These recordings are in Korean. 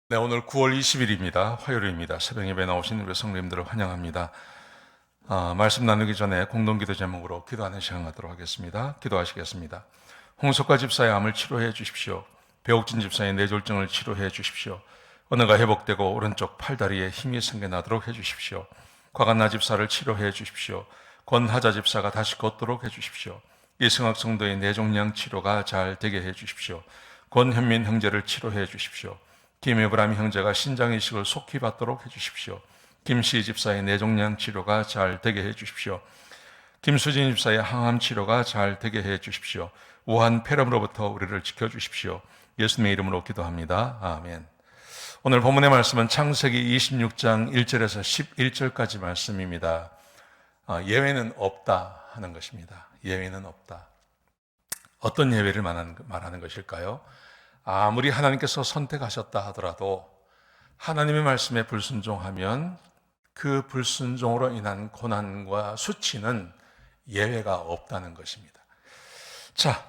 네, 오늘 9월 20일입니다. 화요일입니다. 새벽 예배 나오신 우리 성도님들을 환영합니다. 말씀 나누기 전에 공동기도 제목으로 기도하는 시간 갖도록 하겠습니다. 기도하시겠습니다. 홍석과 집사의 암을 치료해 주십시오. 배옥진 집사의 뇌졸중을 치료해 주십시오. 언어가 회복되고 오른쪽 팔다리에 힘이 생겨나도록 해 주십시오. 과간나 집사를 치료해 주십시오. 권하자 집사가 다시 걷도록 해 주십시오. 이승학 성도의 뇌종양 치료가 잘 되게 해 주십시오. 권현민 형제를 치료해 주십시오. 김에브라임 형제가 신장이식을 속히 받도록 해주십시오. 김씨 집사의 뇌종양 치료가 잘 되게 해주십시오. 김수진 집사의 항암 치료가 잘 되게 해주십시오. 우한 폐렴으로부터 우리를 지켜주십시오. 예수님의 이름으로 기도합니다. 아멘. 오늘 본문의 말씀은 창세기 26장 1절에서 11절까지 말씀입니다. 예외는 없다 하는 것입니다. 예외는 없다. 어떤 예외를 말하는 것일까요? 아무리 하나님께서 선택하셨다 하더라도 하나님의 말씀에 불순종하면 그 불순종으로 인한 고난과 수치는 예외가 없다는 것입니다. 자,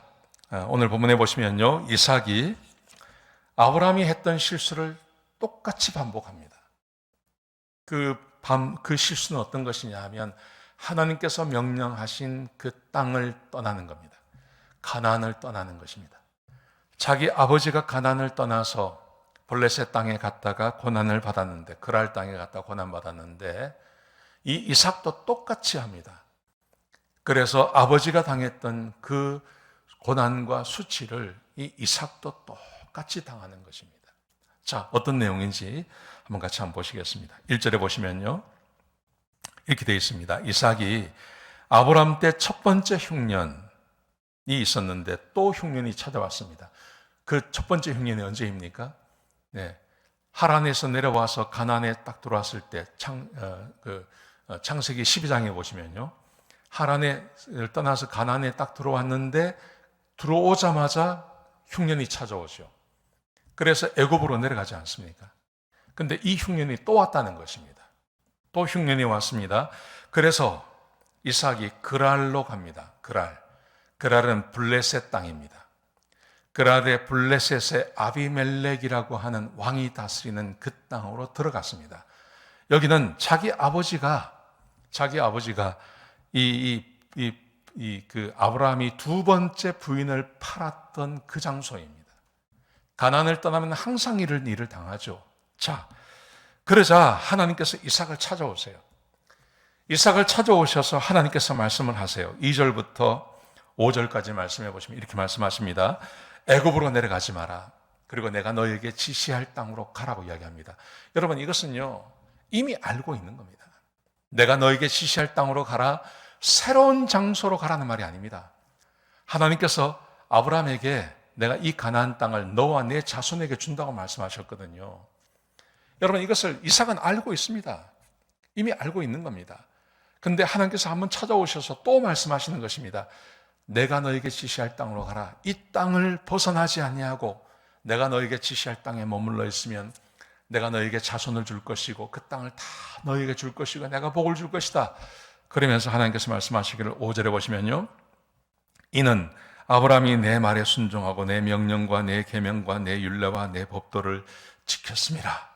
오늘 본문에 보시면요, 이삭이 아브라함이 했던 실수를 똑같이 반복합니다. 그 실수는 어떤 것이냐 하면 하나님께서 명령하신 그 땅을 떠나는 겁니다. 가나안을 떠나는 것입니다. 자기 아버지가 가나안을 떠나서 블레셋 땅에 갔다가 고난을 받았는데, 그랄 땅에 갔다가 고난 받았는데, 이 이삭도 똑같이 합니다. 그래서 아버지가 당했던 그 고난과 수치를 이 이삭도 똑같이 당하는 것입니다. 자, 어떤 내용인지 한번 같이 한번 보시겠습니다. 1절에 보시면요, 이렇게 되어 있습니다. 이삭이 아브라함 때 첫 번째 흉년이 있었는데 또 흉년이 찾아왔습니다. 그 첫 번째 흉년이 언제입니까? 네. 하란에서 내려와서 가나안에 딱 들어왔을 때 창세기 12장에 보시면요, 하란을 떠나서 가나안에 딱 들어왔는데 들어오자마자 흉년이 찾아오죠. 그래서 애굽으로 내려가지 않습니까? 근데 이 흉년이 또 왔다는 것입니다. 또 흉년이 왔습니다. 그래서 이삭이 그랄로 갑니다. 그랄은 블레셋 땅입니다. 그랄의 블레셋의 아비멜렉이라고 하는 왕이 다스리는 그 땅으로 들어갔습니다. 여기는 자기 아버지가 그 아브라함이 두 번째 부인을 팔았던 그 장소입니다. 가나안을 떠나면 항상 이런 일을 당하죠. 자, 그러자 하나님께서 이삭을 찾아오세요. 이삭을 찾아오셔서 하나님께서 말씀을 하세요. 2절부터 5절까지 말씀해 보시면 이렇게 말씀하십니다. 애굽으로 내려가지 마라. 그리고 내가 너에게 지시할 땅으로 가라고 이야기합니다. 여러분, 이것은요, 이미 알고 있는 겁니다. 내가 너에게 지시할 땅으로 가라, 새로운 장소로 가라는 말이 아닙니다. 하나님께서 아브라함에게 내가 이 가나안 땅을 너와 내 자손에게 준다고 말씀하셨거든요. 여러분, 이것을 이삭은 알고 있습니다. 이미 알고 있는 겁니다. 근데 하나님께서 한번 찾아오셔서 또 말씀하시는 것입니다. 내가 너에게 지시할 땅으로 가라. 이 땅을 벗어나지 아니하고 내가 너에게 지시할 땅에 머물러 있으면 내가 너에게 자손을 줄 것이고 그 땅을 다 너에게 줄 것이고 내가 복을 줄 것이다. 그러면서 하나님께서 말씀하시기를 5절에 보시면요, 이는 아브라함이 내 말에 순종하고 내 명령과 내 계명과 내 율례와 내 법도를 지켰습니다.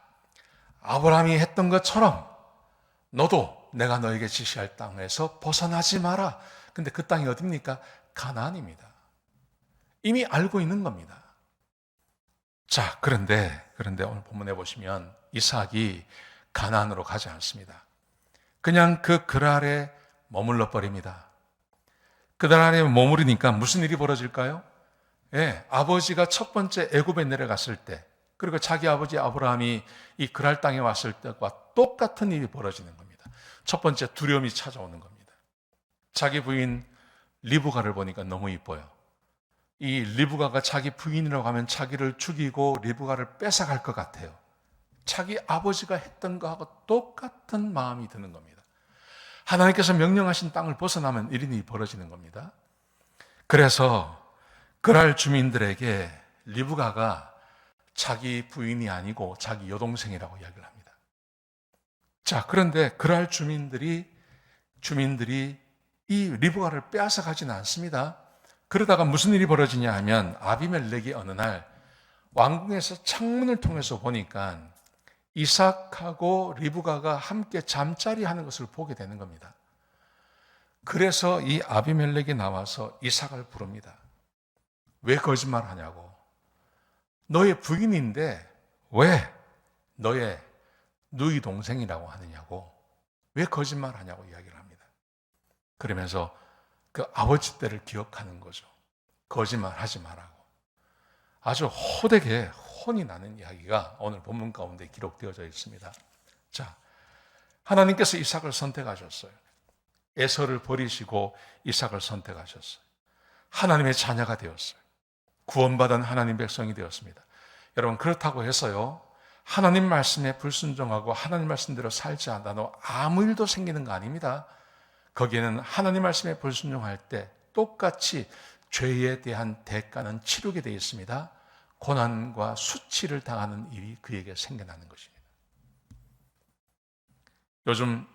아브라함이 했던 것처럼 너도 내가 너에게 지시할 땅에서 벗어나지 마라. 근데 그 땅이 어디입니까? 가나안입니다. 이미 알고 있는 겁니다. 자, 그런데 오늘 본문에 보시면 이삭이 가나안으로 가지 않습니다. 그냥 그 그랄에 머물러 버립니다. 그랄에 머무르니까 무슨 일이 벌어질까요? 예, 아버지가 첫 번째 애굽에 내려갔을 때, 그리고 자기 아버지 아브라함이 이 그랄 땅에 왔을 때와 똑같은 일이 벌어지는 겁니다. 첫 번째 두려움이 찾아오는 겁니다. 자기 부인 리브가를 보니까 너무 이뻐요. 이 리브가가 자기 부인이라고 하면 자기를 죽이고 리브가를 뺏어갈 것 같아요. 자기 아버지가 했던 거하고 똑같은 마음이 드는 겁니다. 하나님께서 명령하신 땅을 벗어나면 이런 일이 벌어지는 겁니다. 그래서 그랄 주민들에게 리브가가 자기 부인이 아니고 자기 여동생이라고 이야기를 합니다. 자, 그런데 그랄 주민들이 이 리브가를 빼앗아 가지는 않습니다. 그러다가 무슨 일이 벌어지냐 하면 아비멜렉이 어느 날 왕궁에서 창문을 통해서 보니까 이삭하고 리브가가 함께 잠자리 하는 것을 보게 되는 겁니다. 그래서 이 아비멜렉이 나와서 이삭을 부릅니다. 왜 거짓말하냐고. 너의 부인인데 왜 너의 누이 동생이라고 하느냐고. 왜 거짓말하냐고 이야기를 합니다. 그러면서 그 아버지 때를 기억하는 거죠. 거짓말하지 말라고. 아주 호되게 혼이 나는 이야기가 오늘 본문 가운데 기록되어져 있습니다. 자, 하나님께서 이삭을 선택하셨어요. 에서를 버리시고 이삭을 선택하셨어요. 하나님의 자녀가 되었어요. 구원받은 하나님 백성이 되었습니다. 여러분, 그렇다고 해서요, 하나님 말씀에 불순종하고 하나님 말씀대로 살지 않아도 아무 일도 생기는 거 아닙니다. 거기에는 하나님 말씀에 불순종할 때 똑같이 죄에 대한 대가는 치르게 되어 있습니다. 고난과 수치를 당하는 일이 그에게 생겨나는 것입니다. 요즘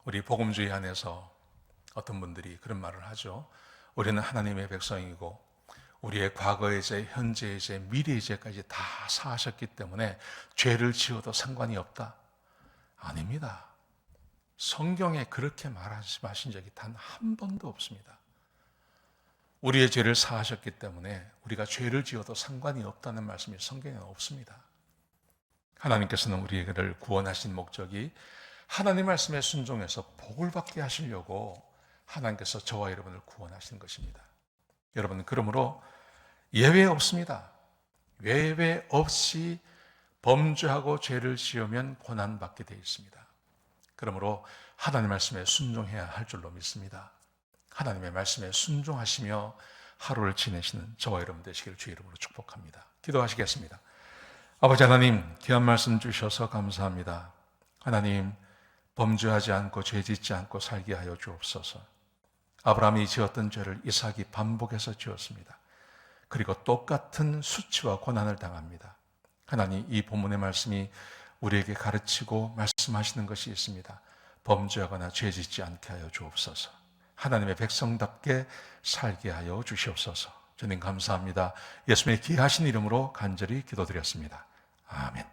우리 복음주의 안에서 어떤 분들이 그런 말을 하죠. 우리는 하나님의 백성이고 우리의 과거의 죄, 현재의 죄, 미래의 죄까지 다 사하셨기 때문에 죄를 지어도 상관이 없다. 아닙니다. 성경에 그렇게 말씀하신 적이 단 한 번도 없습니다. 우리의 죄를 사하셨기 때문에 우리가 죄를 지어도 상관이 없다는 말씀이 성경에 없습니다. 하나님께서는 우리를 구원하신 목적이 하나님 말씀에 순종해서 복을 받게 하시려고 하나님께서 저와 여러분을 구원하신 것입니다. 여러분, 그러므로 예외 없습니다. 예외 없이 범죄하고 죄를 지으면 고난받게 되어 있습니다. 그러므로 하나님 말씀에 순종해야 할 줄로 믿습니다. 하나님의 말씀에 순종하시며 하루를 지내시는 저와 여러분 되시기를 주의 이름으로 축복합니다. 기도하시겠습니다. 아버지 하나님, 귀한 말씀 주셔서 감사합니다. 하나님, 범죄하지 않고 죄짓지 않고 살게 하여 주옵소서. 아브라함이 지었던 죄를 이삭이 반복해서 지었습니다. 그리고 똑같은 수치와 고난을 당합니다. 하나님, 이 본문의 말씀이 우리에게 가르치고 말씀하시는 것이 있습니다. 범죄하거나 죄짓지 않게 하여 주옵소서. 하나님의 백성답게 살게 하여 주시옵소서. 주님 감사합니다. 예수님의 귀하신 이름으로 간절히 기도드렸습니다. 아멘.